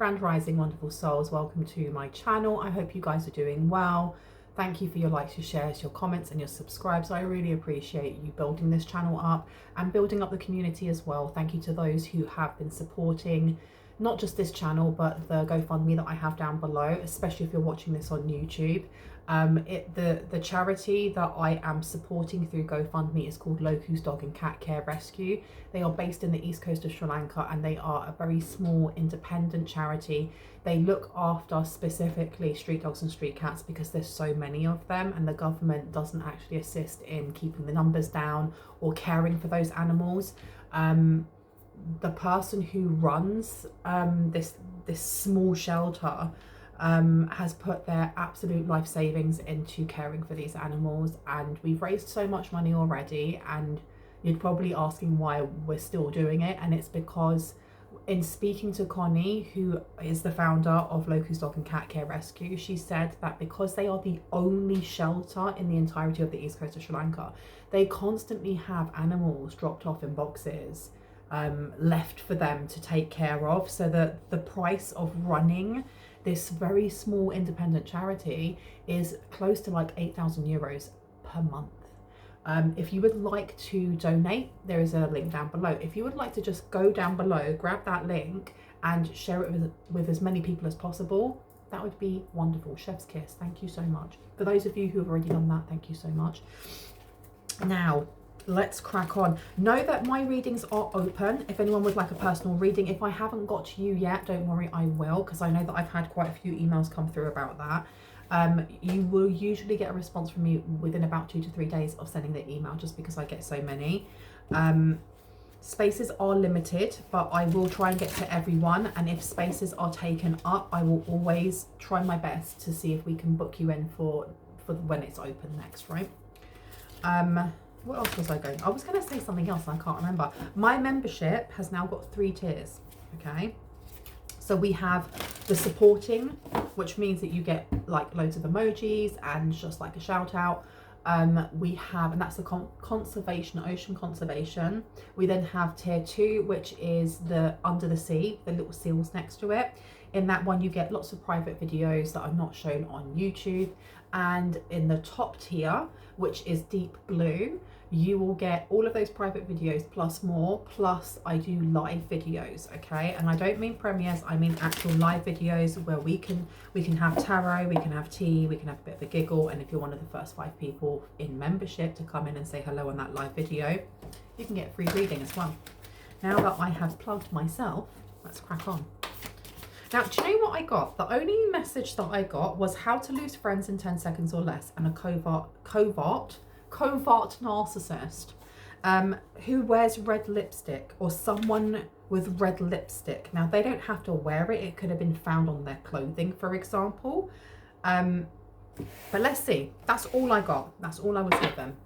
Grand Rising, wonderful souls. Welcome to my channel. I hope you guys are doing well. Thank you for your likes, your shares, your comments and your subscribes. I really appreciate you building this channel up and building up the community as well. Thank you to those who have been supporting not just this channel but the GoFundMe that I have down below, especially if you're watching this on YouTube. The charity that I am supporting through GoFundMe is called Loku's Dog and Cat Care Rescue. They are based in the east coast of Sri Lanka and they are a very small independent charity. They look after specifically street dogs and street cats because there's so many of them, and the government doesn't actually assist in keeping the numbers down or caring for those animals. The person who runs this small shelter has put their absolute life savings into caring for these animals, and we've raised so much money already. And you're probably asking why we're still doing it, and it's because in speaking to Connie, who is the founder of Loku's Dog and Cat Care Rescue, she said that because they are the only shelter in the entirety of the east coast of Sri Lanka, they constantly have animals dropped off in boxes left for them to take care of, so that the price of running this very small independent charity is close to like 8,000 euros per month. If you would like to donate, there is a link down below. If you would like to just go down below, grab that link and share it with as many people as possible, that would be wonderful. Chef's kiss. Thank you so much. For those of you who have already done that, thank you so much. Now, let's crack on. Know that my readings are open. If anyone would like a personal reading, if I haven't got to you yet, don't worry, I will, because I know that I've had quite a few emails come through about that. You will usually get a response from me within about 2 to 3 days of sending the email, just because I get so many. Spaces are limited, but I will try and get to everyone, and if spaces are taken up, I will always try my best to see if we can book you in for when it's open next, right? What else was I going? I was going to say something else and I can't remember. My membership has now got 3 tiers, okay? So we have the supporting, which means that you get like loads of emojis and just like a shout out. We have, and that's the conservation, ocean conservation. We then have tier 2, which is the under the sea, the little seals next to it. In that one, you get lots of private videos that are not shown on YouTube. And in the top tier, which is deep blue, you will get all of those private videos plus more, plus I do live videos, okay? And I don't mean premieres, I mean actual live videos where we can have tarot, we can have tea, we can have a bit of a giggle, and if you're one of the first 5 people in membership to come in and say hello on that live video, you can get a free reading as well. Now that I have plugged myself, let's crack on. Now, do you know what I got? The only message that I got was how to lose friends in 10 seconds or less, and a covert narcissist who wears red lipstick, or someone with red lipstick. Now, they don't have to wear it. It could have been found on their clothing, for example. But let's see. That's all I got. That's all I was given.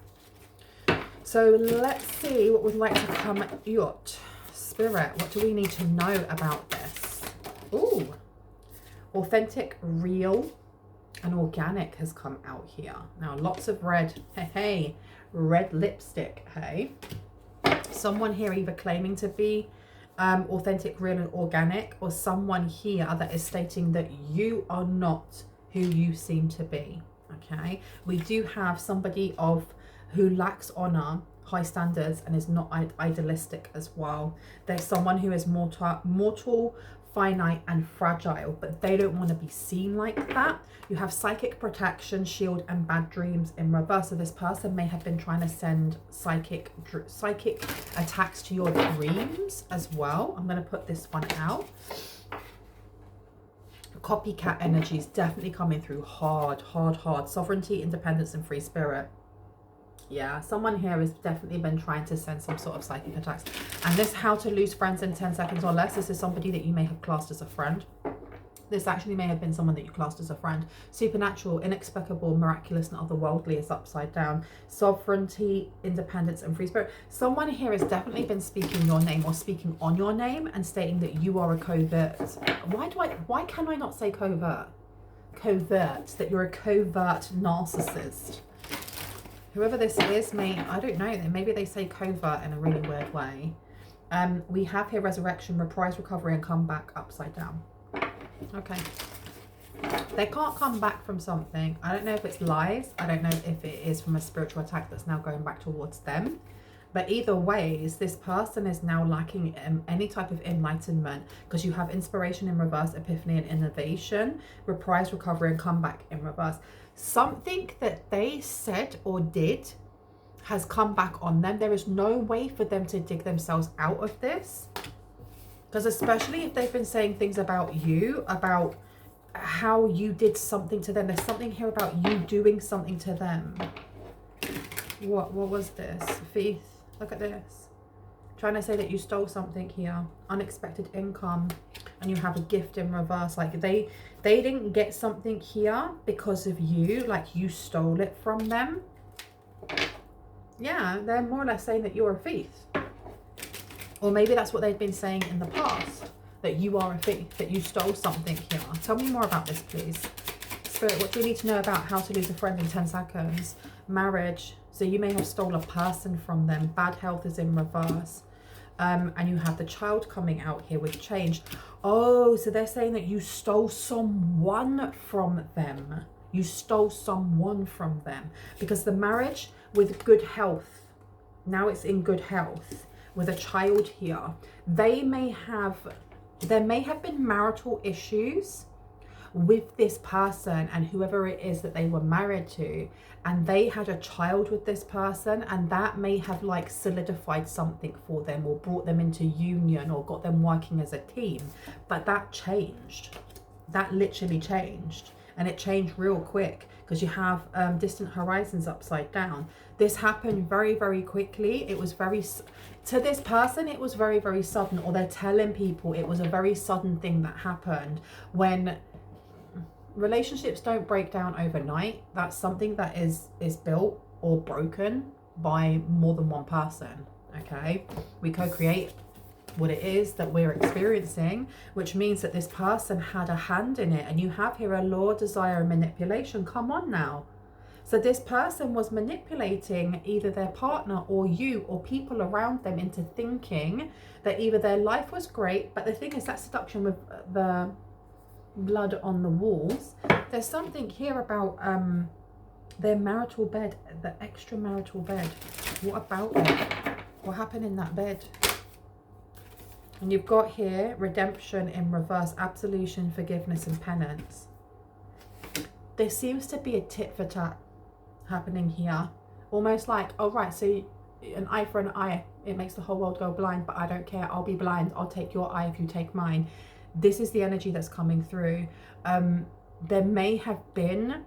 So let's see what would like to come out. Spirit, what do we need to know about this? Ooh, authentic, real, and organic has come out here. Now, lots of red, hey, red lipstick, hey. Someone here either claiming to be authentic, real, and organic, or someone here that is stating that you are not who you seem to be, okay? We do have somebody who lacks honor, high standards, and is not idealistic as well. There's someone who is mortal, finite, and fragile, but they don't want to be seen like that. You have psychic protection, shield, and bad dreams in reverse. So this person may have been trying to send psychic attacks to your dreams as well. I'm going to put this one out. Copycat energy is definitely coming through hard. Sovereignty, independence, and free spirit. Yeah, someone here has definitely been trying to send some sort of psychic attacks. And this how to lose friends in 10 seconds or less, this is somebody that you may have classed as a friend. This actually may have been someone that you classed as a friend. Supernatural, inexplicable, miraculous, and otherworldly is upside down. Sovereignty, independence, and free spirit. Someone here has definitely been speaking your name or speaking on your name and stating that you are a covert. Why can I not say covert? Covert, that you're a covert narcissist. Whoever this is, I don't know, maybe they say covert in a really weird way. We have here resurrection, reprise, recovery, and comeback upside down. Okay. They can't come back from something. I don't know if it's lies. I don't know if it is from a spiritual attack that's now going back towards them. But either ways, this person is now lacking any type of enlightenment, because you have inspiration in reverse, epiphany and innovation, reprise, recovery and comeback in reverse. Something that they said or did has come back on them. There is no way for them to dig themselves out of this. Because especially if they've been saying things about you, about how you did something to them. There's something here about you doing something to them. What was this? Thief. Look at this. Trying to say that you stole something here. Unexpected income. And you have a gift in reverse. Like they didn't get something here because of you. Like you stole it from them. Yeah, they're more or less saying that you're a thief. Or maybe that's what they've been saying in the past. That you are a thief. That you stole something here. Tell me more about this, please. Spirit, what do you need to know about how to lose a friend in 10 seconds? Marriage. So you may have stolen a person from them. Bad health is in reverse. And you have the child coming out here with change. Oh, so they're saying that you stole someone from them. You stole someone from them. Because the marriage with good health, now it's in good health, with a child here. There may have been marital issues with this person and whoever it is that they were married to, and they had a child with this person, and that may have like solidified something for them or brought them into union or got them working as a team. But that changed. That literally changed, and it changed real quick, because you have distant horizons upside down. This happened very, very quickly. It was very, to this person, it was very, very sudden, or they're telling people it was a very sudden thing that happened. When relationships don't break down overnight, that's something that is built or broken by more than one person. Okay, we co-create what it is that we're experiencing, which means that this person had a hand in it. And you have here a law, desire and manipulation. Come on now. So this person was manipulating either their partner or you or people around them into thinking that either their life was great, but the thing is that seduction with the blood on the walls, there's something here about their marital bed, the extramarital bed. What about it? What happened in that bed? And you've got here redemption in reverse, absolution, forgiveness and penance. There seems to be a tit for tat happening here, almost like, oh right, so an eye for an eye, it makes the whole world go blind, but I don't care, I'll be blind, I'll take your eye if you take mine. This is the energy that's coming through. There may have been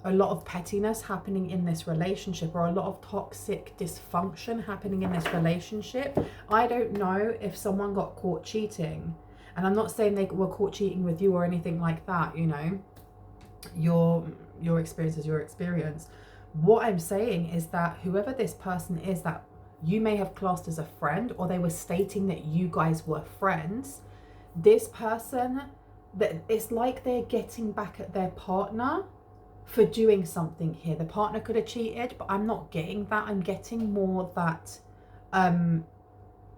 a lot of pettiness happening in this relationship, or a lot of toxic dysfunction happening in this relationship. I don't know if someone got caught cheating, and I'm not saying they were caught cheating with you or anything like that, you know, your experience is your experience. What I'm saying is that whoever this person is that you may have classed as a friend, or they were stating that you guys were friends, this person, that it's like they're getting back at their partner for doing something here. The partner could have cheated, but I'm not getting that. I'm getting more that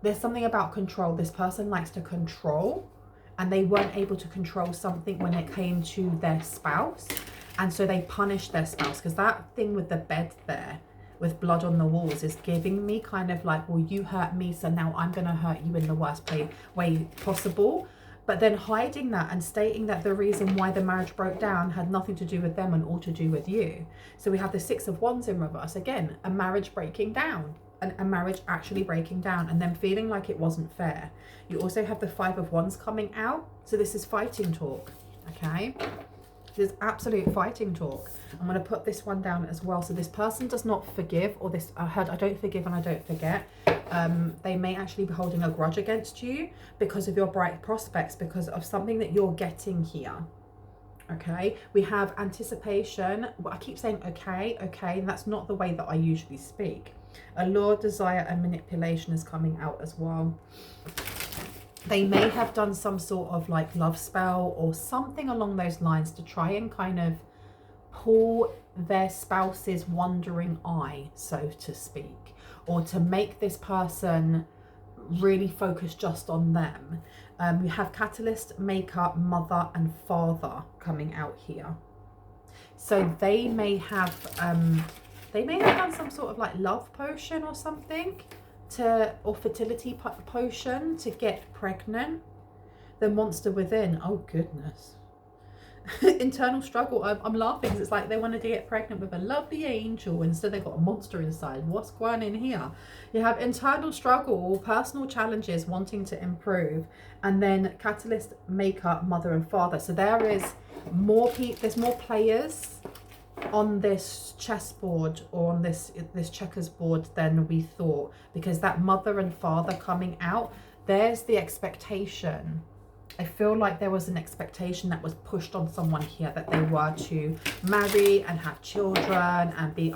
there's something about control. This person likes to control, and they weren't able to control something when it came to their spouse, and so they punished their spouse. Because that thing with the bed there with blood on the walls is giving me kind of like, well, you hurt me, so now I'm gonna hurt you in the worst way possible. But then hiding that and stating that the reason why the marriage broke down had nothing to do with them and all to do with you. So we have the 6 of Wands in reverse. Again, a marriage breaking down, and a marriage actually breaking down, and then feeling like it wasn't fair. You also have the 5 of Wands coming out. So this is fighting talk, okay? There's absolute fighting talk. I'm going to put this one down as well. So this person does not forgive, or this, I heard, I don't forgive and I don't forget. They may actually be holding a grudge against you because of your bright prospects, because of something that you're getting here. Okay, we have anticipation. Well, I keep saying okay, and that's not the way that I usually speak. Allure, desire and manipulation is coming out as well. They may have done some sort of like love spell or something along those lines to try and kind of pull their spouse's wandering eye, so to speak, or to make this person really focus just on them. We have catalyst, maker, mother and father coming out here. So they may have done some sort of like love potion or something or fertility potion to get pregnant. The monster within, oh goodness. Internal struggle. I'm laughing because it's like they wanted to get pregnant with a lovely angel, instead they got a monster inside. What's going on in here? You have internal struggle, personal challenges, wanting to improve, and then catalyst, maker, mother and father. So there's more players on this chessboard, or on this checkers board, than we thought, because that mother and father coming out, there's the expectation. I feel like there was an expectation that was pushed on someone here, that they were to marry and have children and be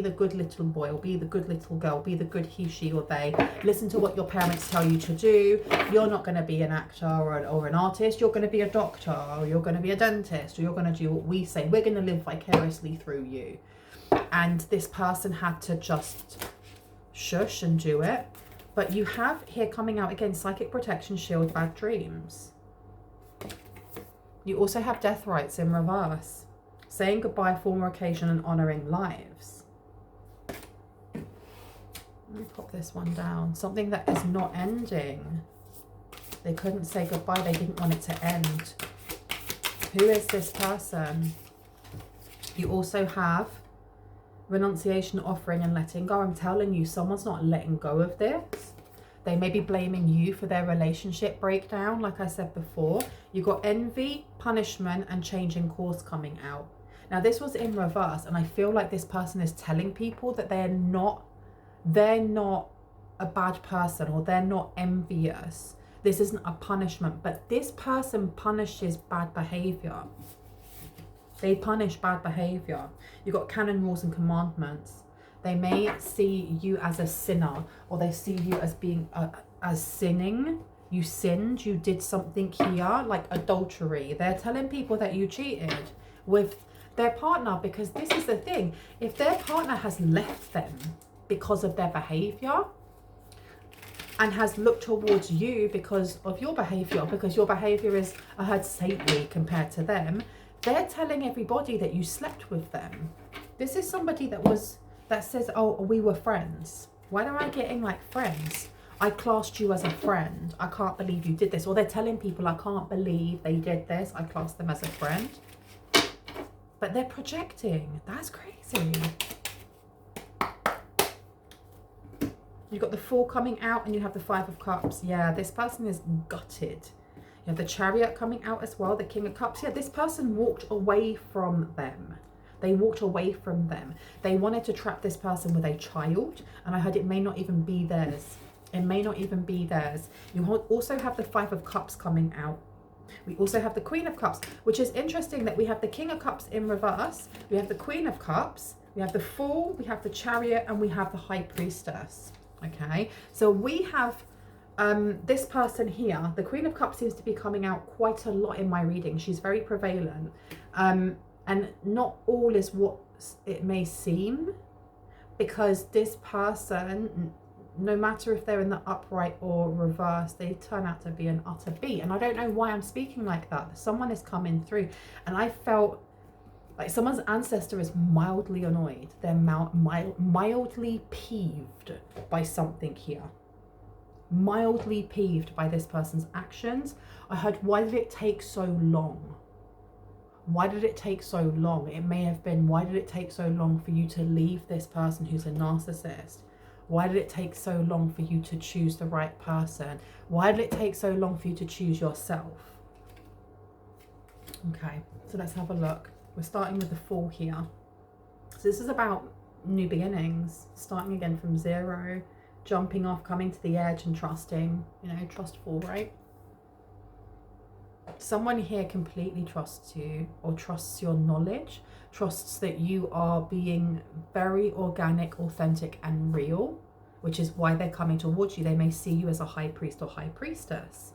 the good little boy, or be the good little girl, be the good he, she or they. Listen to what your parents tell you to do. You're not going to be an actor or an artist. You're going to be a doctor, or you're going to be a dentist, or you're going to do what we say. We're going to live vicariously through you. And this person had to just shush and do it. But you have here coming out again, psychic protection, shield, bad dreams. You also have death rites in reverse, saying goodbye, former occasion and honouring lives. Let me pop this one down. Something that is not ending. They couldn't say goodbye. They didn't want it to end. Who is this person? You also have renunciation, offering and letting go. I'm telling you, someone's not letting go of this. They may be blaming you for their relationship breakdown. Like I said before, you got envy, punishment and changing course coming out. Now this was in reverse, and I feel like this person is telling people that they're not a bad person, or they're not envious. This isn't a punishment, but this person punishes bad behavior. They punish bad behavior. You've got canon, rules and commandments. They may see you as a sinner, or they see you as being as sinning. You sinned, you did something here, like adultery. They're telling people that you cheated with their partner, because this is the thing. If their partner has left them because of their behavior, and has looked towards you because of your behavior, because your behavior is, I heard, saintly compared to them, they're telling everybody that you slept with them. This is somebody that says, oh, we were friends. When am I getting like friends? I classed you as a friend. I can't believe you did this. Or they're telling people, I can't believe they did this. I classed them as a friend. But they're projecting. That's crazy. You've got the Fool coming out, and you have the Five of Cups. Yeah, this person is gutted. You have the Chariot coming out as well, the King of Cups. Yeah, this person walked away from them. They walked away from them. They wanted to trap this person with a child, and I heard it may not even be theirs. It may not even be theirs. You also have the Five of Cups coming out. We also have the Queen of Cups, which is interesting that we have the King of Cups in reverse. We have the Queen of Cups. We have the Fool. We have the Chariot, and we have the High Priestess. Okay, so we have this person here. The Queen of Cups seems to be coming out quite a lot in my reading. She's very prevalent. And not all is what it may seem, because this person, no matter if they're in the upright or reverse, they turn out to be an utter B. And I don't know why I'm speaking like that. Someone is coming through, and I felt like someone's ancestor is mildly annoyed. They're mildly peeved by something here. Mildly peeved by this person's actions. I heard, why did it take so long? Why did it take so long? It may have been, why did it take so long for you to leave this person who's a narcissist? Why did it take so long for you to choose the right person? Why did it take so long for you to choose yourself? Okay, so let's have a look. We're starting with the Fool here. So this is about new beginnings, starting again from zero, jumping off, coming to the edge and trusting, you know, trustful, right? Someone here completely trusts you, or trusts your knowledge, trusts that you are being very organic, authentic and real, which is why they're coming towards you. They may see you as a high priest or high priestess.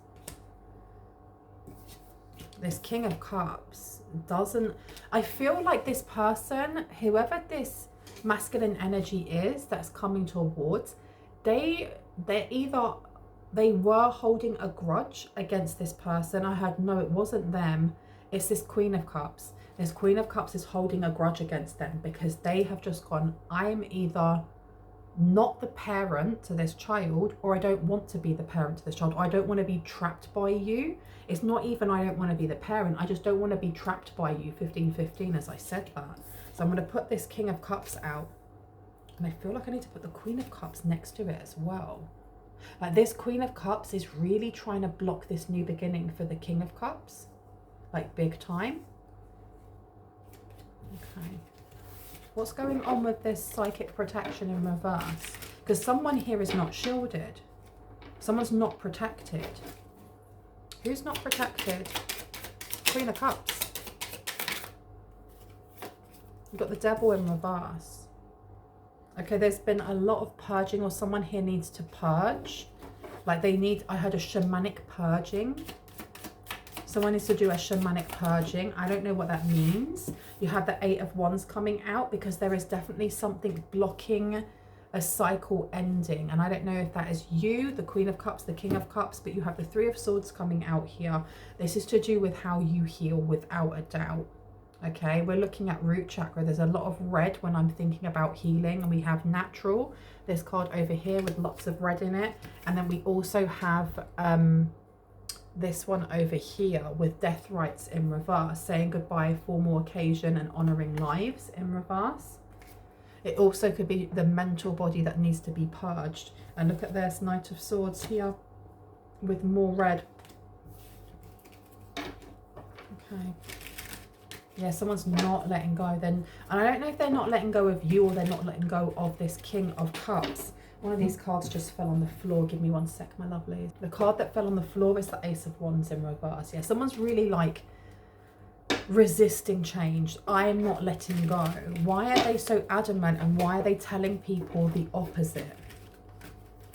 This King of Cups doesn't, I feel like this person, whoever this masculine energy is that's coming towards, they're either they were holding a grudge against this person. I heard, no, it wasn't them. It's this Queen of Cups. This Queen of Cups is holding a grudge against them because they have just gone, I'm either not the parent to this child, or I don't want to be the parent to this child, or I don't want to be trapped by you. It's not even I don't want to be the parent, I just don't want to be trapped by you. 15-15, as I said that. So I'm going to put this King of Cups out, and I feel like I need to put the Queen of Cups next to it as well. Like, this Queen of Cups is really trying to block this new beginning for the King of Cups, like big time. Okay. What's going on with this psychic protection in reverse? Because someone here is not shielded. Someone's not protected. Who's not protected? Queen of Cups. You've got the Devil in reverse. Okay, there's been a lot of purging, or someone here needs to purge. Like, they need, I heard a shamanic purging. Someone needs to do a shamanic purging. I don't know what that means. You have the 8 of Wands coming out because there is definitely something blocking a cycle ending. And I don't know if that is you, the Queen of Cups, the King of Cups, but you have the 3 of Swords coming out here. This is to do with how you heal, without a doubt. Okay, we're looking at root chakra. There's a lot of red when I'm thinking about healing. And we have natural, this card over here with lots of red in it. And then we also have this one over here with death rites in reverse, saying goodbye, formal occasion, and honoring lives in reverse. It also could be the mental body that needs to be purged. And look at this Knight of Swords here with more red. Okay. Yeah, someone's not letting go then. And I don't know if they're not letting go of you, or they're not letting go of this King of Cups. One of these cards just fell on the floor. Give me 1 sec, my lovelies. The card that fell on the floor is the Ace of Wands in reverse. Yeah, someone's really like resisting change. I am not letting go. Why are they so adamant, and why are they telling people the opposite?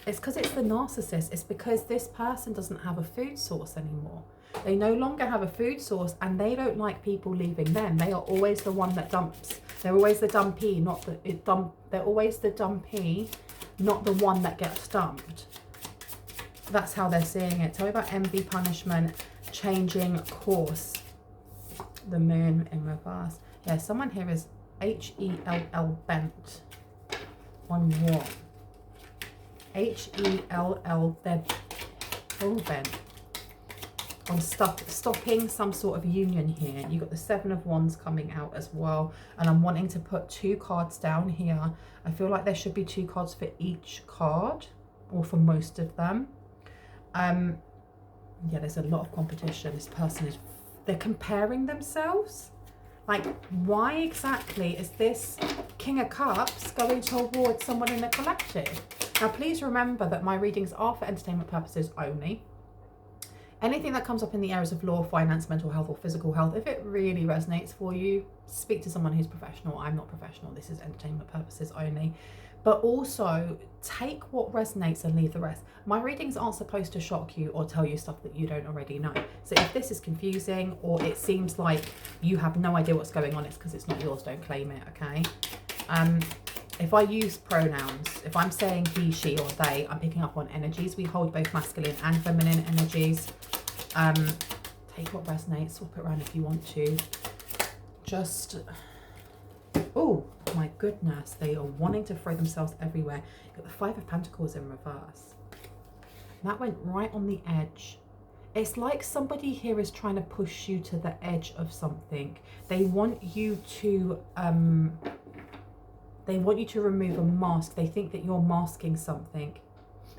It's because it's the narcissist. It's because this person doesn't have a food source anymore. They no longer have a food source, and they don't like people leaving them. They are always the one that dumps. They're always the dumpee, not the they're always the dumpee, not the one that gets dumped. That's how they're seeing it. Tell me about envy, punishment, changing course. The Moon in reverse. Yeah, someone here is H-E-L-L bent. On what? H-E-L-L, they're all bent. On stopping some sort of union here. You've got the 7 of Wands coming out as well. And I'm wanting to put 2 cards down here. I feel like there should be 2 cards for each card, or for most of them. Yeah, there's a lot of competition. This person is, they're comparing themselves. Like, why exactly is this King of Cups going towards someone in the collective? Now, please remember that my readings are for entertainment purposes only. Anything that comes up in the areas of law, finance, mental health, or physical health, if it really resonates for you, speak to someone who's professional. I'm not professional. This is entertainment purposes only. But also, take what resonates and leave the rest. My readings aren't supposed to shock you or tell you stuff that you don't already know. So if this is confusing, or it seems like you have no idea what's going on, it's because it's not yours. Don't claim it, okay? If I use pronouns, if I'm saying he, she, or they, I'm picking up on energies. We hold both masculine and feminine energies. Take what resonates, swap it around if you want to. Just, oh my goodness, they are wanting to throw themselves everywhere. You've got the 5 of Pentacles in reverse. That went right on the edge. It's like somebody here is trying to push you to the edge of something. They want you to remove a mask. They think that you're masking something.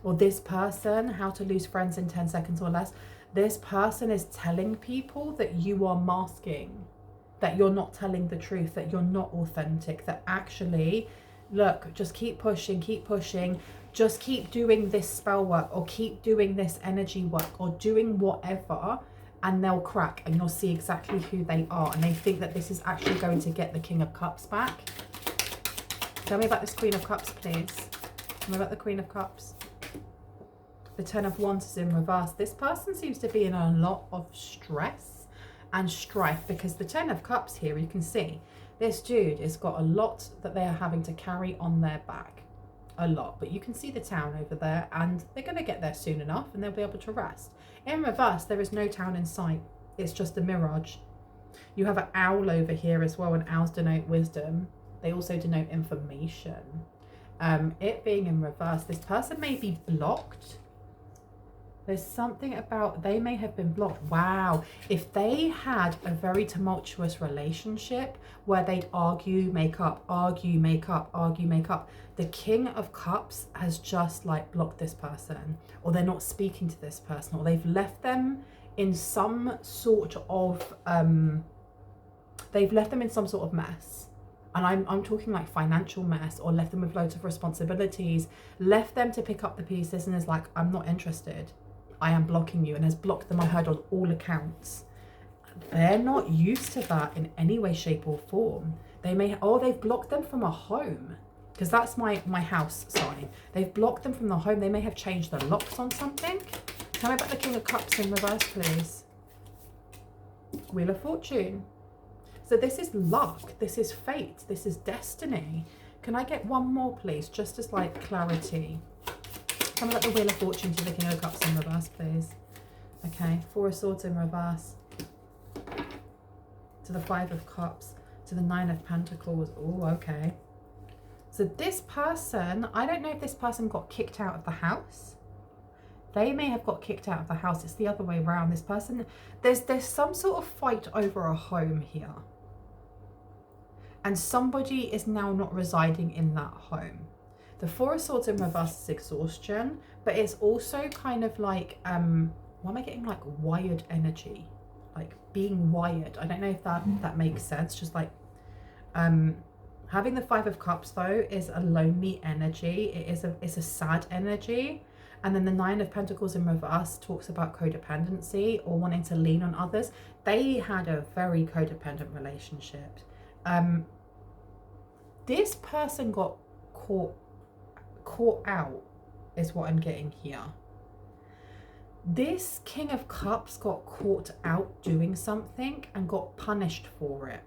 Or this person, How to Lose Friends in 10 Seconds or Less. This person is telling people that you are masking, that you're not telling the truth, that you're not authentic, that actually, look, just keep pushing, just keep doing this spell work, or keep doing this energy work, or doing whatever, and they'll crack, and you'll see exactly who they are. And they think that this is actually going to get the King of Cups back. Tell me about this Queen of Cups, please. Tell me about the Queen of Cups. The 10 of Wands is in reverse. This person seems to be in a lot of stress and strife, because the 10 of Cups here, you can see this dude has got a lot that they are having to carry on their back. a lot, but you can see the town over there, and they're going to get there soon enough and they'll be able to rest. In reverse, there is no town in sight. It's just a mirage. You have an owl over here as well, and owls denote wisdom. They also denote information. It being in reverse, this person may be blocked. There's something about, they may have been blocked. Wow. If they had a very tumultuous relationship where they'd argue, make up, argue, make up, argue, make up, the King of Cups has just like blocked this person, or they're not speaking to this person, or they've left them in some sort of, mess. And I'm talking like financial mess, or left them with loads of responsibilities, left them to pick up the pieces and is like, I'm not interested. I am blocking you, and has blocked them, I heard, on all accounts. They're not used to that in any way, shape or form. They may, they've blocked them from a home, because that's my house sign. They've blocked them from the home. They may have changed the locks on something. Tell me about the King of Cups in reverse, please. Wheel of Fortune. So this is luck. This is fate. This is destiny. Can I get one more, please? Just as like clarity. Tell me about the Wheel of Fortune to the King of Cups in reverse, please. Okay, Four of Swords in reverse. To the Five of Cups. To the Nine of Pentacles. Oh, okay. So this person, I don't know if this person got kicked out of the house. They may have got kicked out of the house. It's the other way around. This person, there's some sort of fight over a home here. And somebody is now not residing in that home. The Four of Swords in reverse is exhaustion, but it's also kind of like, why am I getting like wired energy? Like being wired. I don't know if that makes sense. Just like, having the Five of Cups though is a lonely energy. It's a sad energy. And then the Nine of Pentacles in reverse talks about codependency or wanting to lean on others. They had a very codependent relationship. This person got caught out is what I'm getting here. This King of Cups got caught out doing something and got punished for it.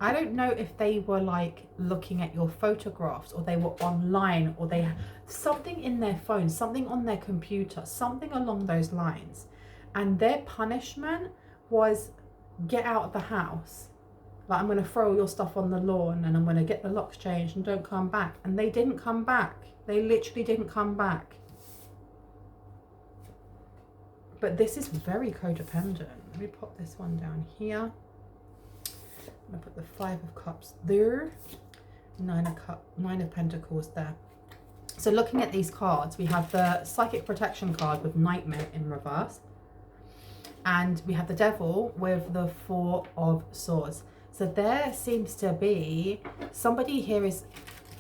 I don't know if they were like looking at your photographs, or they were online, or they had something in their phone, something on their computer, something along those lines. And their punishment was get out of the house. Like, I'm going to throw your stuff on the lawn and I'm going to get the locks changed and don't come back. And they didn't come back. They literally didn't come back. But this is very codependent. Let me pop this one down here. I'm going to put the Five of Cups there. Nine of Pentacles there. So looking at these cards, we have the Psychic Protection card with Nightmare in reverse. And we have the Devil with the Four of Swords. So there seems to be somebody here is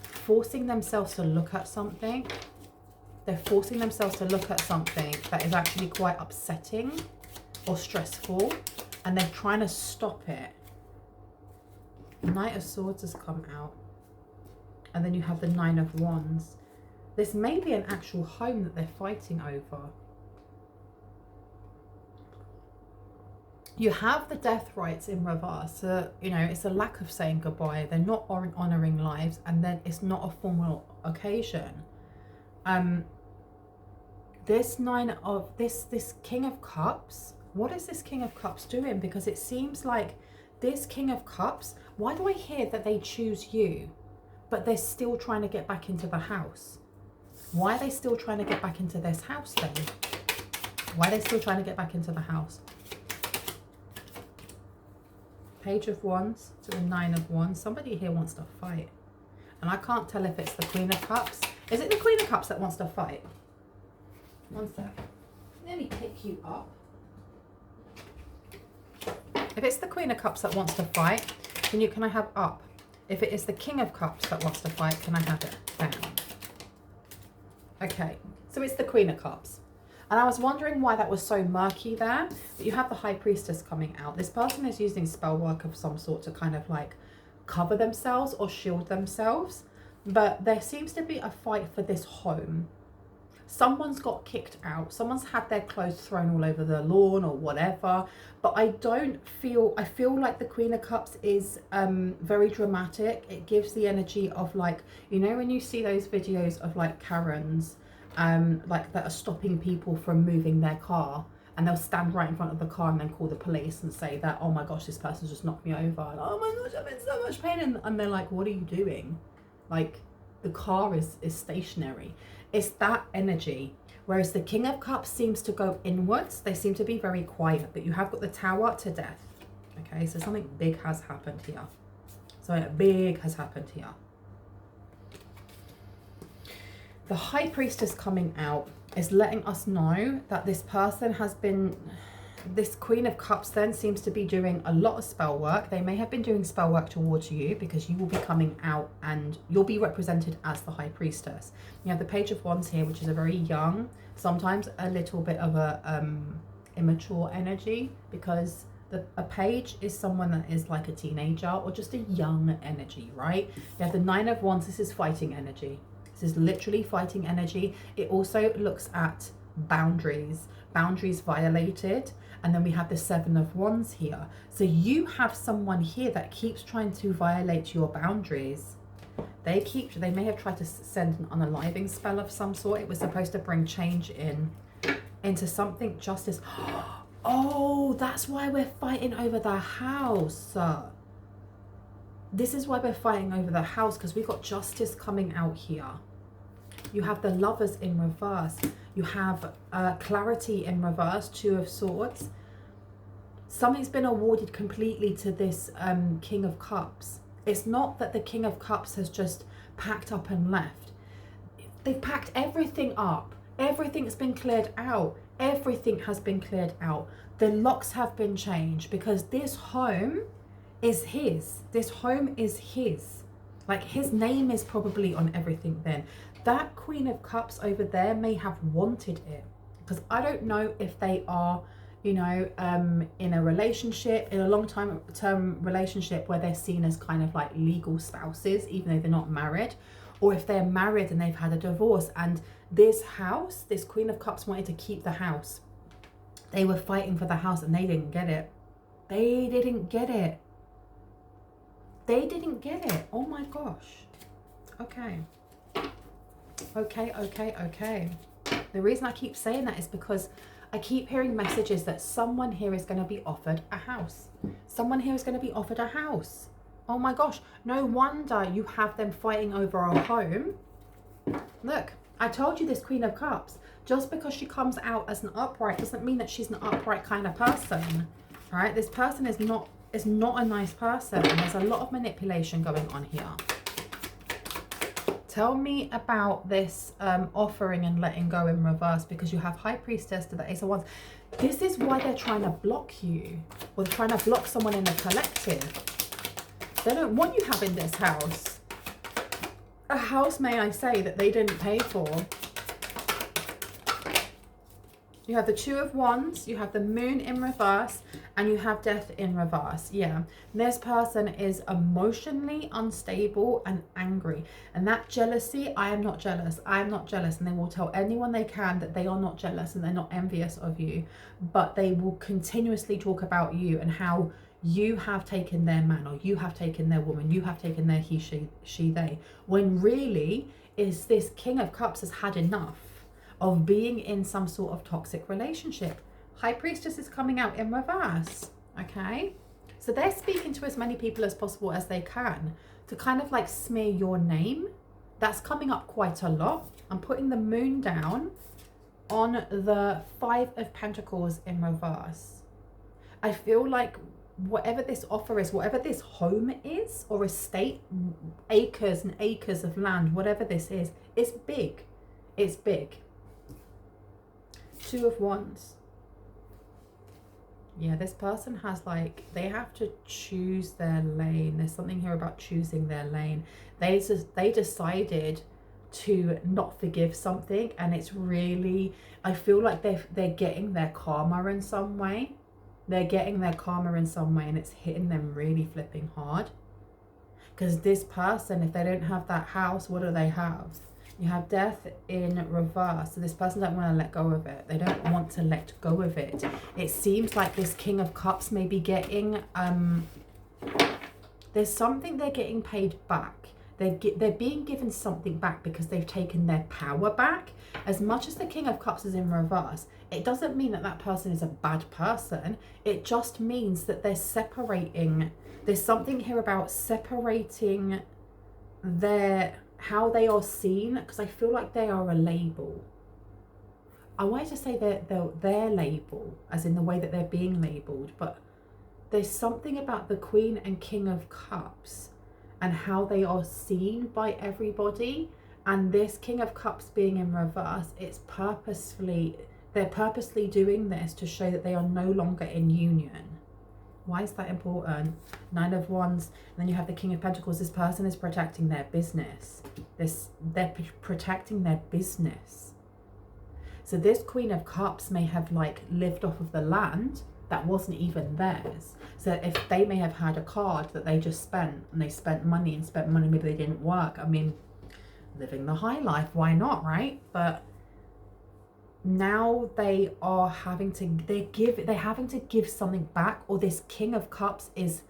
forcing themselves to look at something. They're forcing themselves to look at something that is actually quite upsetting or stressful, and they're trying to stop it. Knight of Swords has come out. And then you have the Nine of Wands. This may be an actual home that they're fighting over. You have the death rites in reverse. You know, it's a lack of saying goodbye. They're not honouring lives, and then it's not a formal occasion. This King of Cups, what is this King of Cups doing? Because it seems like this King of Cups, why do I hear that they choose you, but they're still trying to get back into the house? Why are they still trying to get back into this house then? Why are they still trying to get back into the house? Page of Wands to the Nine of Wands. Somebody here wants to fight. And I can't tell if it's the Queen of Cups. Is it the Queen of Cups that wants to fight? One sec. Let me pick you up. If it's the Queen of Cups that wants to fight, then can I have up? If it is the King of Cups that wants to fight, can I have it down? Okay, so it's the Queen of Cups. And I was wondering why that was so murky there. But you have the High Priestess coming out. This person is using spell work of some sort to kind of like cover themselves or shield themselves. But there seems to be a fight for this home. Someone's got kicked out. Someone's had their clothes thrown all over the lawn or whatever. But I feel like the Queen of Cups is very dramatic. It gives the energy of like, you know, when you see those videos of like Karens, like that are stopping people from moving their car, and they'll stand right in front of the car and then call the police and say that, oh my gosh, this person just knocked me over. And, oh my gosh, I'm in so much pain. And they're like, what are you doing? Like, the car is stationary. It's that energy. Whereas the King of Cups seems to go inwards. They seem to be very quiet. But you have got the Tower to Death. Okay, so something big has happened here. Something big has happened here. The High Priestess coming out is letting us know that this person has been, this Queen of Cups then seems to be doing a lot of spell work. They may have been doing spell work towards you, because you will be coming out and you'll be represented as the High Priestess. You have the Page of Wands here, which is a very young, sometimes a little bit of a immature energy, because a page is someone that is like a teenager or just a young energy, right? You have the Nine of Wands. This is fighting energy. This is literally fighting energy. It also looks at boundaries violated. And then we have the Seven of Wands here. So you have someone here that keeps trying to violate your boundaries. They may have tried to send an unaliving spell of some sort. It was supposed to bring change into something, justice. Oh, that's why we're fighting over the house. This is why we're fighting over the house, because we've got justice coming out here. You have the Lovers in reverse. You have clarity in reverse, Two of Swords. Something's been awarded completely to this King of Cups. It's not that the King of Cups has just packed up and left. They've packed everything up. Everything's been cleared out. Everything has been cleared out. The locks have been changed, because this home is his. This home is his. Like, his name is probably on everything then. That Queen of Cups over there may have wanted it, because I don't know if they are, you know, in a relationship, in a long-term relationship where they're seen as kind of like legal spouses, even though they're not married, or if they're married and they've had a divorce. And this house, this Queen of Cups wanted to keep the house. They were fighting for the house and they didn't get it. They didn't get it. They didn't get it. Oh my gosh. Okay. Okay. The reason I keep saying that is because I keep hearing messages that someone here is going to be offered a house. Someone here is going to be offered a house. Oh my gosh. No wonder you have them fighting over a home. Look, I told you this Queen of Cups. Just because she comes out as an upright doesn't mean that she's an upright kind of person. All right? This person is not a nice person. And there's a lot of manipulation going on here. Tell me about this offering and letting go in reverse, because you have High Priestess to the Ace of Wands. This is why they're trying to block you, or they're trying to block someone in the collective. They don't want you having this house. A house, may I say, that they didn't pay for. You have the Two of Wands, you have the Moon in reverse, and you have Death in reverse. Yeah, this person is emotionally unstable and angry. And that jealousy, I am not jealous. I am not jealous. And they will tell anyone they can that they are not jealous and they're not envious of you. But they will continuously talk about you and how you have taken their man, or you have taken their woman, you have taken their he, she, they. When really is this King of Cups has had enough of being in some sort of toxic relationship. High Priestess is coming out in reverse, okay? So they're speaking to as many people as possible as they can to kind of like smear your name. That's coming up quite a lot. I'm putting the Moon down on the Five of Pentacles in reverse. I feel like whatever this offer is, whatever this home is, or estate, acres and acres of land, whatever this is, it's big. It's big. Two of Wands. Yeah, this person has like, they have to choose their lane. There's something here about choosing their lane. They decided to not forgive something, and it's really, I feel like they're getting their karma in some way. They're getting their karma in some way, and it's hitting them really flipping hard. Because this person, if they don't have that house, what do they have? You have death in reverse. So this person don't want to let go of it. They don't want to let go of it. It seems like this King of Cups may be getting, there's something they're getting paid back. They're being given something back because they've taken their power back. As much as the King of Cups is in reverse, it doesn't mean that that person is a bad person. It just means that they're separating. There's something here about separating how they are seen, because I feel like they are a label. I wanted to say their label, as in the way that they're being labeled, but there's something about the Queen and King of Cups and how they are seen by everybody. And this King of Cups being in reverse, they're purposely doing this to show that they are no longer in union. Why is that important? 9 of Wands, and then you have the King of Pentacles. This person is protecting their business. They're protecting their business. So this Queen of Cups may have like lived off of the land that wasn't even theirs. So if they may have had a card that they just spent, and they spent money, maybe they didn't work. I mean, living the high life, why not, right? But now they are having to give something back, or this King of Cups is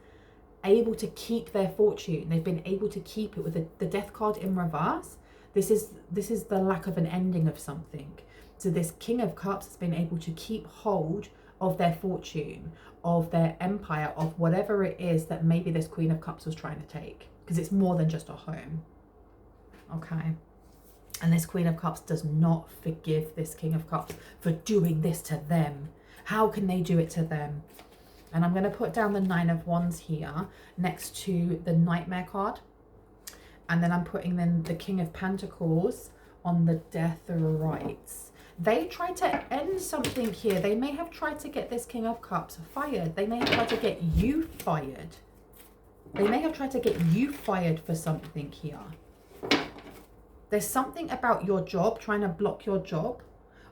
able to keep their fortune. They've been able to keep it with the Death card in reverse. This is the lack of an ending of something. So this King of Cups has been able to keep hold of their fortune, of their empire, of whatever it is that maybe this Queen of Cups was trying to take, because it's more than just a home. Okay. And this Queen of Cups does not forgive this King of Cups for doing this to them. How can they do it to them? And I'm going to put down the 9 of Wands here next to the Nightmare card. And then I'm putting in the King of Pentacles on the Death rights. They tried to end something here. They may have tried to get this King of Cups fired. They may have tried to get you fired. They may have tried to get you fired for something here. There's something about your job, trying to block your job,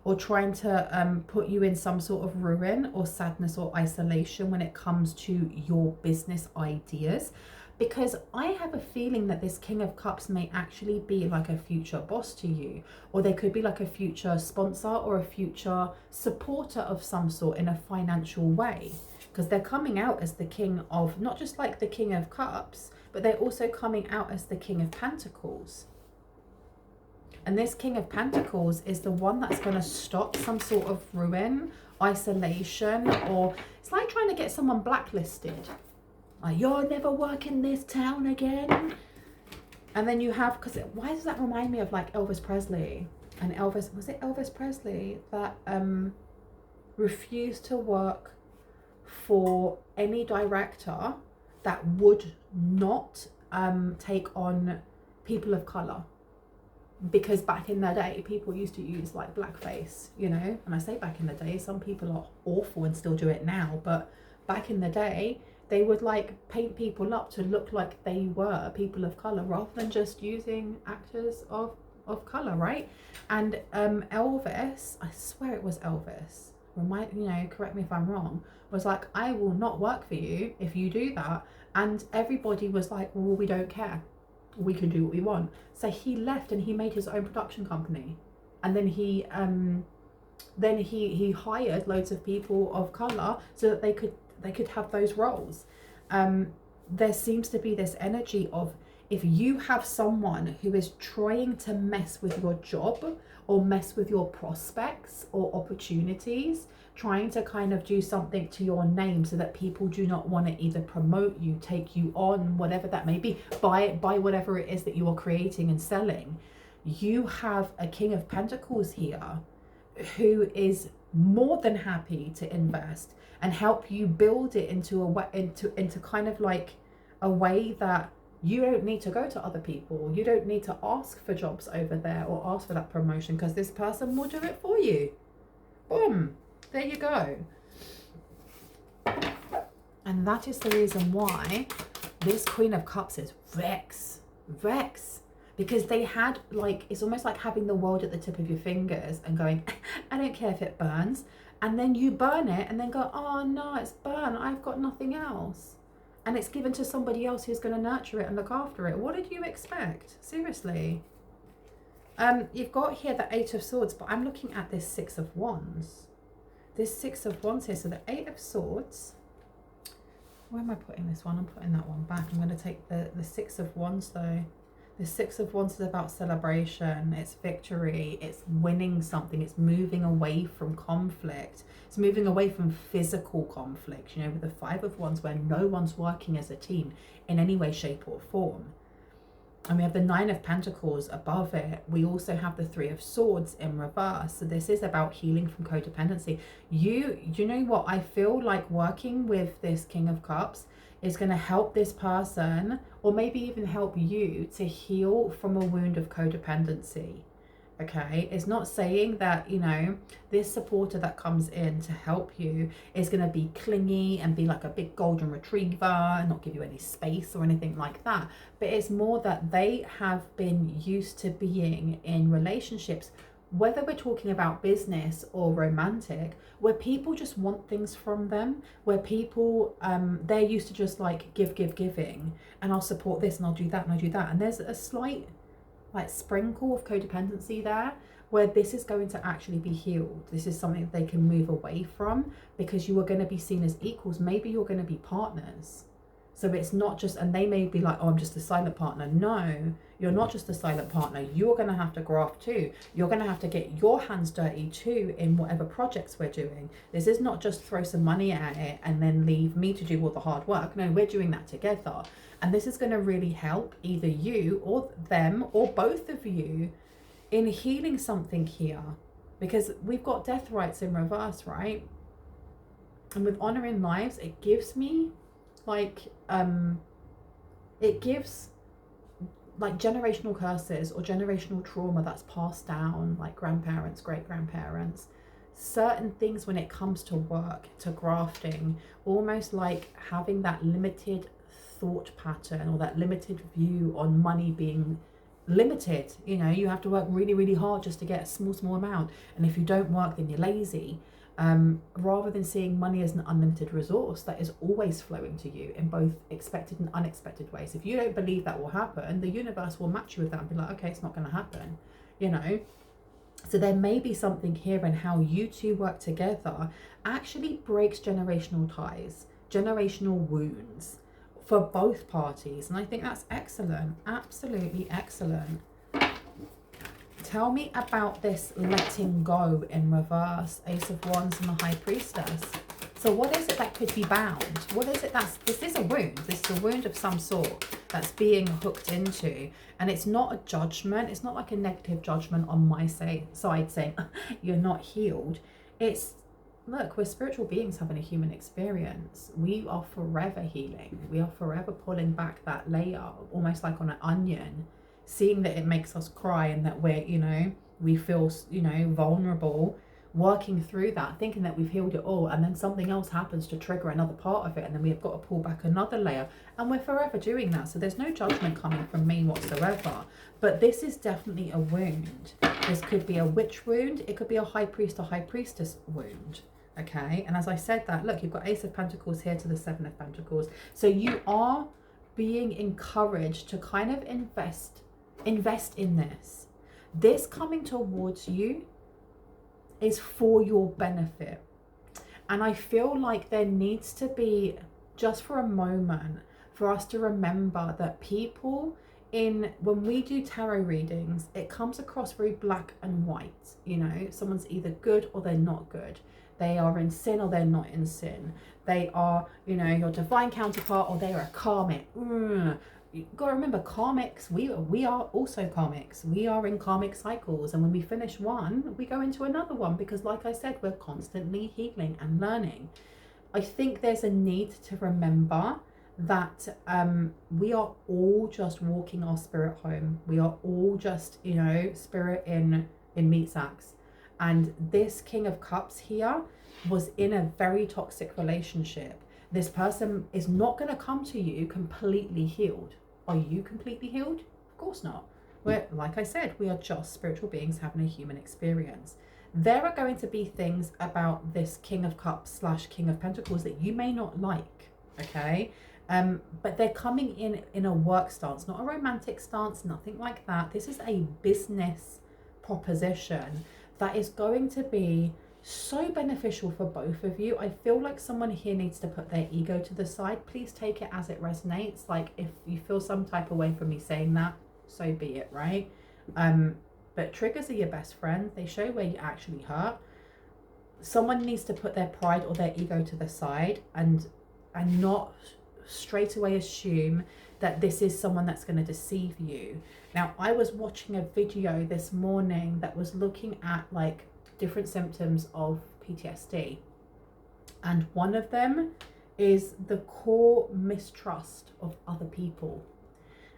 or trying to put you in some sort of ruin or sadness or isolation when it comes to your business ideas. Because I have a feeling that this King of Cups may actually be like a future boss to you, or they could be like a future sponsor or a future supporter of some sort in a financial way. Because they're coming out as the King of, not just like the King of Cups, but they're also coming out as the King of Pentacles. And this King of Pentacles is the one that's going to stop some sort of ruin, isolation, or it's like trying to get someone blacklisted. Like, you're never working this town again. And then you have, because why does that remind me of like Elvis Presley? And Elvis, was it Elvis Presley that refused to work for any director that would not take on people of color? Because back in the day, people used to use like blackface, you know, and I say back in the day, some people are awful and still do it now, but back in the day, they would like paint people up to look like they were people of color rather than just using actors of color, right? And Elvis, I swear it was Elvis, correct me if I'm wrong, was like, I will not work for you if you do that. And everybody was like, well, we don't care. We can do what we want. So he left and he made his own production company, and then he hired loads of people of color so that they could have those roles. There seems to be this energy of, if you have someone who is trying to mess with your job or mess with your prospects or opportunities, trying to kind of do something to your name so that people do not want to either promote you, take you on, whatever that may be, buy whatever it is that you are creating and selling. You have a King of Pentacles here who is more than happy to invest and help you build it into kind of like a way that you don't need to go to other people. You don't need to ask for jobs over there or ask for that promotion, because this person will do it for you. Boom. There you go. And that is the reason why this Queen of Cups is Vex. Because they had like, it's almost like having the world at the tip of your fingers and going, I don't care if it burns. And then you burn it and then go, oh no, it's burnt. I've got nothing else. And it's given to somebody else who's going to nurture it and look after it. What did you expect? Seriously. You've got here the Eight of Swords, but I'm looking at this Six of Wands. This Six of Wands here, so the Eight of Swords. Where am I putting this one? I'm putting that one back. I'm going to take the Six of Wands though. The Six of Wands is about celebration, it's victory, it's winning something, it's moving away from conflict, it's moving away from physical conflict, you know, with the Five of Wands where no one's working as a team in any way, shape or form. And we have the Nine of Pentacles above it. We also have the Three of Swords in reverse. So this is about healing from codependency. You know what? I feel like working with this King of Cups is going to help this person, or maybe even help you to heal from a wound of codependency. Okay, it's not saying that, you know, this supporter that comes in to help you is going to be clingy and be like a big golden retriever and not give you any space or anything like that. But it's more that they have been used to being in relationships, whether we're talking about business or romantic, where people just want things from them, where people, they're used to just like giving, and I'll support this and I'll do that and I'll do that. And there's a slight like sprinkle of codependency there, where this is going to actually be healed. This is something that they can move away from, because you are going to be seen as equals. Maybe you're going to be partners. So it's not just, and they may be like, oh, I'm just a silent partner. No, you're not just a silent partner. You're going to have to graft too. You're going to have to get your hands dirty too in whatever projects we're doing. This is not just throw some money at it and then leave me to do all the hard work. No, we're doing that together. And this is going to really help either you or them or both of you in healing something here. Because we've got death rights in reverse, right? And with honoring lives, it gives me like, it gives like generational curses or generational trauma that's passed down, like grandparents, great-grandparents, certain things when it comes to work, to grafting, almost like having that limited thought pattern or that limited view on money being limited. You know, you have to work really, really hard just to get a small amount. And if you don't work, then you're lazy. Rather than seeing money as an unlimited resource that is always flowing to you in both expected and unexpected ways. If you don't believe that will happen, the universe will match you with that and be like, okay, it's not going to happen, you know. So there may be something here in how you two work together actually breaks generational ties, generational wounds for both parties. And I think that's excellent, absolutely excellent. Tell me about this letting go in reverse, Ace of Wands and the High Priestess. So what is it that could be bound? What is it that's, this is a wound. This is a wound of some sort that's being hooked into. And it's not a judgment. It's not like a negative judgment on my side saying, you're not healed. It's, look, we're spiritual beings having a human experience. We are forever healing. We are forever pulling back that layer, almost like on an onion, seeing that it makes us cry and that we're, you know, we feel, you know, vulnerable, working through that, thinking that we've healed it all, and then something else happens to trigger another part of it, and then we've got to pull back another layer, and we're forever doing that. So there's no judgment coming from me whatsoever, but this is definitely a wound. This could be a witch wound, it could be a high priest or high priestess wound. Okay, and as I said that, look, you've got Ace of Pentacles here to the Seven of Pentacles. So you are being encouraged to kind of invest in this. This coming towards you is for your benefit. And I feel like there needs to be, just for a moment, for us to remember that people when we do tarot readings, it comes across very black and white. You know, someone's either good or they're not good. They are in sin or they're not in sin. They are, you know, your divine counterpart or they are a karmic. You've got to remember, karmics, we are also karmics. We are in karmic cycles, and when we finish one, we go into another one, because like I said, we're constantly healing and learning. I think there's a need to remember that we are all just walking our spirit home. We are all just, you know, spirit in meat sacks. And this King of Cups here was in a very toxic relationship. This person is not going to come to you completely healed. Are you completely healed? Of course not. We're, like I said, we are just spiritual beings having a human experience. There are going to be things about this King of Cups / King of Pentacles that you may not like, okay? But they're coming in a work stance, not a romantic stance, nothing like that. This is a business proposition that is going to be so beneficial for both of you. I feel like someone here needs to put their ego to the side. Please take it as it resonates. Like, if you feel some type of way from me saying that, so be it, right? But triggers are your best friend. They show where you actually hurt. Someone needs to put their pride or their ego to the side and not straight away assume that this is someone that's going to deceive you. Now, I was watching a video this morning that was looking at like different symptoms of PTSD, and one of them is the core mistrust of other people.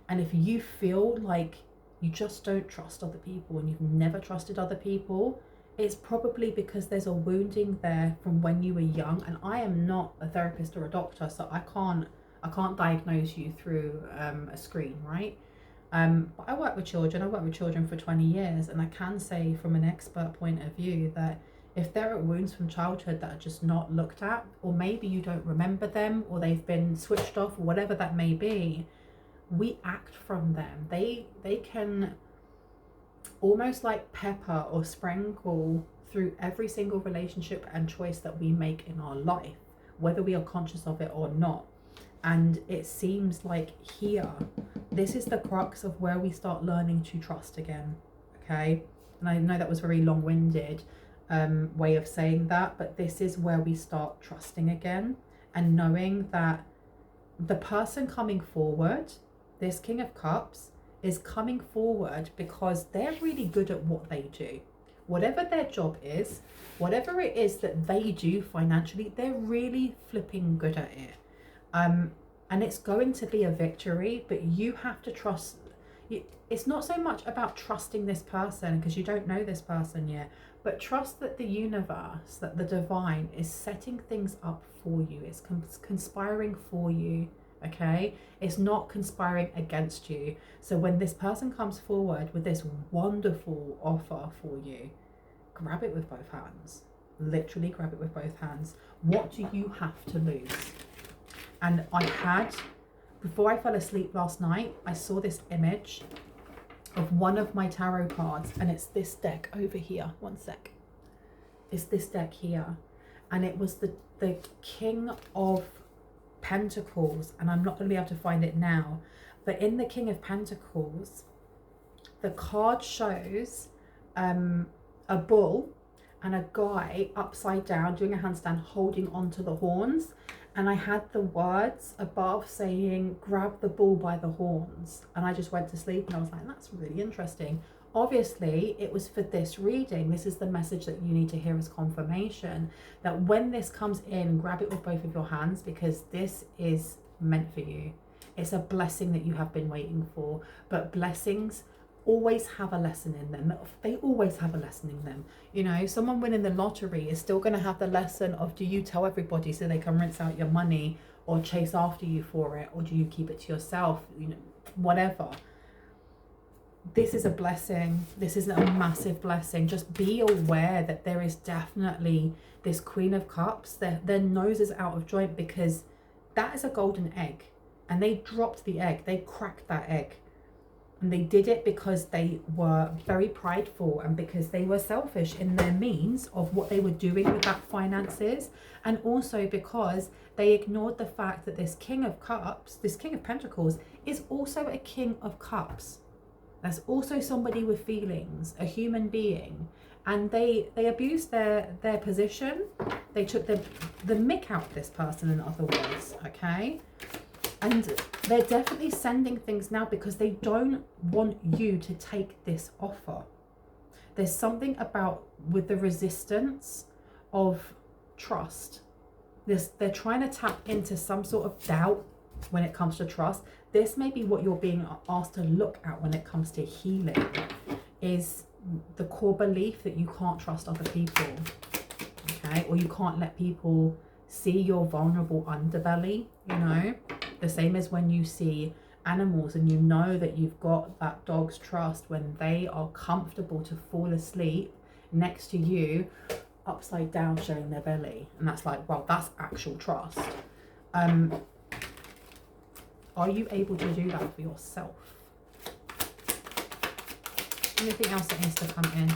And if you feel like you just don't trust other people and you've never trusted other people, it's probably because there's a wounding there from when you were young. And I am not a therapist or a doctor, so I can't diagnose you through a screen, right? But I work with children. I worked with children for 20 years, and I can say from an expert point of view that if there are wounds from childhood that are just not looked at, or maybe you don't remember them, or they've been switched off, or whatever that may be, we act from them. They can almost like pepper or sprinkle through every single relationship and choice that we make in our life, whether we are conscious of it or not. And it seems like here, this is the crux of where we start learning to trust again, okay? And I know that was very long-winded way of saying that, but this is where we start trusting again and knowing that the person coming forward, this King of Cups, is coming forward because they're really good at what they do. Whatever their job is, whatever it is that they do financially, they're really flipping good at it. And it's going to be a victory, but you have to trust. It's not so much about trusting this person because you don't know this person yet, but trust that the universe, that the divine is setting things up for you. It's conspiring for you, okay? It's not conspiring against you. So when this person comes forward with this wonderful offer for you, grab it with both hands. Literally grab it with both hands. What do you have to lose? And before I fell asleep last night, I saw this image of one of my tarot cards, and it's this deck over here. One sec. It's this deck here. And it was the King of Pentacles, and I'm not going to be able to find it now. But in the King of Pentacles, the card shows a bull and a guy upside down doing a handstand holding onto the horns. And I had the words above saying, grab the bull by the horns. And I just went to sleep and I was like, that's really interesting. Obviously, it was for this reading. This is the message that you need to hear as confirmation. That when this comes in, grab it with both of your hands because this is meant for you. It's a blessing that you have been waiting for. But blessings always have a lesson in them. They always have a lesson in them. You know, someone winning the lottery is still going to have the lesson of, do you tell everybody so they can rinse out your money or chase after you for it, or do you keep it to yourself? You know, whatever. This is a blessing. This is a massive blessing. Just be aware that there is definitely this Queen of Cups. Their nose is out of joint because that is a golden egg, and they dropped the egg. They cracked that egg. And they did it because they were very prideful and because they were selfish in their means of what they were doing with that finances. And also because they ignored the fact that this King of Cups, this King of Pentacles, is also a King of Cups. That's also somebody with feelings, a human being. And they abused their position. They took the mick out of this person, in other words, okay? And they're definitely sending things now because they don't want you to take this offer. There's something about with the resistance of trust. They're trying to tap into some sort of doubt when it comes to trust. This may be what you're being asked to look at when it comes to healing, is the core belief that you can't trust other people, okay? Or you can't let people see your vulnerable underbelly, you know? The same as when you see animals and you know that you've got that dog's trust when they are comfortable to fall asleep next to you, upside down, showing their belly. And that's like, well, that's actual trust. Are you able to do that for yourself? anything else that needs to come in?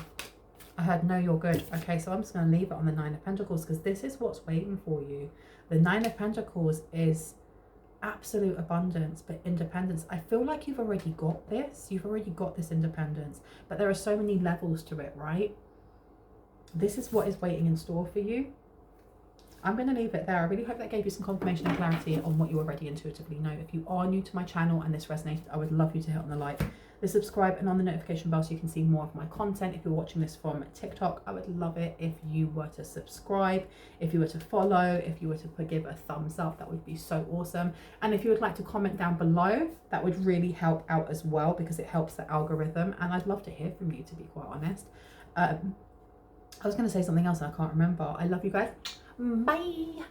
I heard, no, you're good. Okay, so I'm just going to leave it on the Nine of Pentacles because this is what's waiting for you. The Nine of Pentacles is absolute abundance, but independence. I feel like you've already got this. You've already got this independence, but there are so many levels to it, right? This is what is waiting in store for you. I'm going to leave it there. I really hope that gave you some confirmation and clarity on what you already intuitively know. If you are new to my channel and this resonated, I would love you to hit on the like, the subscribe, and on the notification bell so you can see more of my content. If you're watching this from TikTok, I would love it if you were to subscribe, if you were to follow, if you were to give a thumbs up. That would be so awesome. And if you would like to comment down below, that would really help out as well because it helps the algorithm. And I'd love to hear from you, to be quite honest. I was going to say something else and I can't remember. I love you guys. Bye.